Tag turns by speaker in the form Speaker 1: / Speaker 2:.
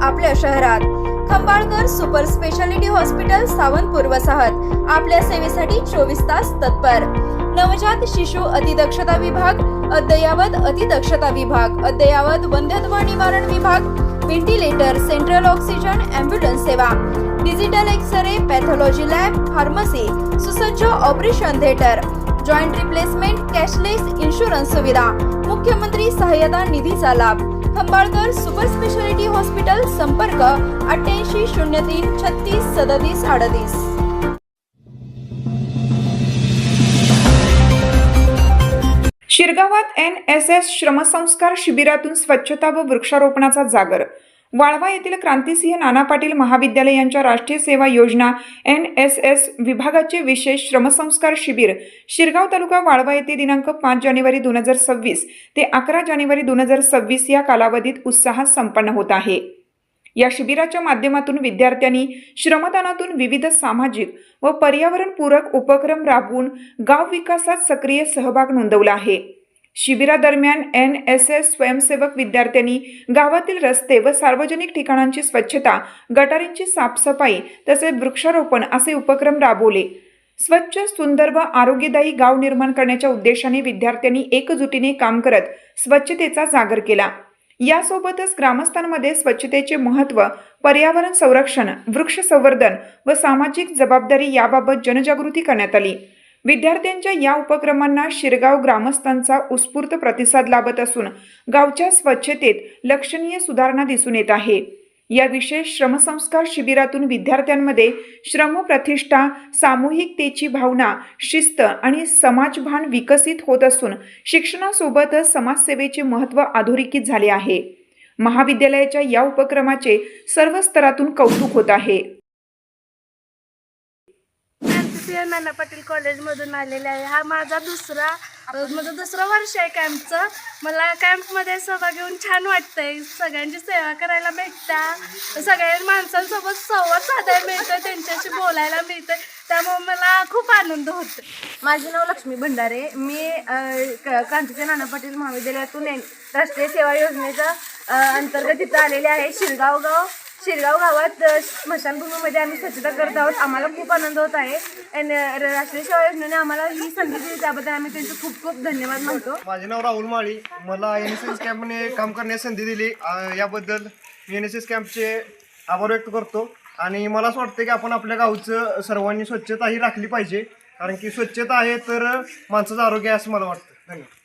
Speaker 1: आपल्या शहरात Khambalkar super speciality hospital Sawantpur वसाहत आपल्या सेवेसाठी 24 तास तत्पर। नवजात शिशु अतिदक्षता विभाग, अद्ययावत अतिदक्षता विभाग, अद्ययावत वंध्यत्व निवारण विभाग, व्हेंटिलेटर, सेंट्रल ऑक्सिजन, ॲम्ब्युलन्स सेवा, digital X-ray, pathology lab, pharmacy, सुसज्ज operation theatre, joint replacement, cashless insurance सुविधा, मुख्यमंत्री सहाय्यता निधीचा लाभ। खंबाळकर सुपर स्पेशालिटी हॉस्पिटल, संपर्क 88 03 36 37 38।
Speaker 2: शिरगावात NSS श्रमसंस्कार शिबिरातून स्वच्छता व वृक्षारोपणाचा जागर। वाळवा येथील क्रांतिसिंह नाना पाटील महाविद्यालय यांच्या राष्ट्रीय सेवा योजना NSS विभागाचे विशेष श्रमसंस्कार शिबिर शिरगाव तालुका वाळवा येथे दिनांक 5 जानेवारी 2026 ते 11 जानेवारी 2026 या कालावधीत उत्साहात संपन्न होत आहे। या शिबिराच्या माध्यमातून विद्यार्थ्यांनी श्रमदानातून विविध सामाजिक व पर्यावरणपूरक उपक्रम राबवून गाव विकासात सक्रिय सहभाग नोंदवला आहे। शिबिरादरम्यान NSS स्वयंसेवक विद्यार्थ्यांनी गावातील रस्ते व सार्वजनिक ठिकाणांची स्वच्छता, गटारींची साफसफाई तसेच वृक्षारोपण असे उपक्रम राबवले। स्वच्छ, सुंदर व आरोग्यदायी गाव निर्माण करण्याच्या उद्देशाने विद्यार्थ्यांनी एकजुटीने काम करत स्वच्छतेचा जागर केला। यासोबतच ग्रामस्थांमध्ये स्वच्छतेचे महत्त्व, पर्यावरण संरक्षण, वृक्ष संवर्धन व सामाजिक जबाबदारी याबाबत जनजागृती करण्यात आली। विद्यार्थ्यांच्या या उपक्रमांना शिरगाव ग्रामस्थांचा उत्स्फूर्त प्रतिसाद लाभत असून गावच्या स्वच्छतेत लक्षणीय सुधारणा दिसून येत आहे। या विशेष श्रमसंस्कार शिबिरातून विद्यार्थ्यांमध्ये श्रमप्रतिष्ठा, सामूहिकतेची भावना, शिस्त आणि समाजभान विकसित होत असून शिक्षणासोबतच समाजसेवेचे महत्त्व अधोरेखित झाले आहे। महाविद्यालयाच्या या उपक्रमाचे सर्व स्तरातून कौतुक होत आहे।
Speaker 3: नाना पाटील कॉलेजमधून आलेले आहे। हा माझं दुसरं वर्ष आहे कॅम्पचं। मला कॅम्पमध्ये सहभाग घेऊन छान वाटतंय। सगळ्यांची सेवा करायला भेटता, सगळ्या माणसांसोबत संवाद साधायला मिळतं, त्यांच्याशी बोलायला मिळतं, त्यामुळे मला खूप आनंद होतो।
Speaker 4: माझे नाव लक्ष्मी भंडारे। मी क्रांतिसिंह नाना पाटील महाविद्यालयातून राष्ट्रीय सेवा योजनेच्या अंतर्गत इथं आलेले आहे। शिरगाव गावात स्मशानभूमीमध्ये आम्ही स्वच्छता करत आहोत। आम्हाला खूप आनंद होत आहे। राष्ट्रीय सेवा योजनेने आम्हाला ही संधी दिली, त्याबद्दल आम्ही त्यांचे खूप खूप धन्यवाद मानतो।
Speaker 5: माझे नाव राहुल माळी। मला NSS कॅम्पने काम करण्याची संधी दिली, याबद्दल मी NSS कॅम्पचे आभार व्यक्त करतो। आणि मला असं वाटतं की आपण आपल्या गावचं सर्वांनी स्वच्छताही राखली पाहिजे, कारण की स्वच्छता आहे तर माणसाचं आरोग्य आहे असं मला वाटतं। धन्यवाद।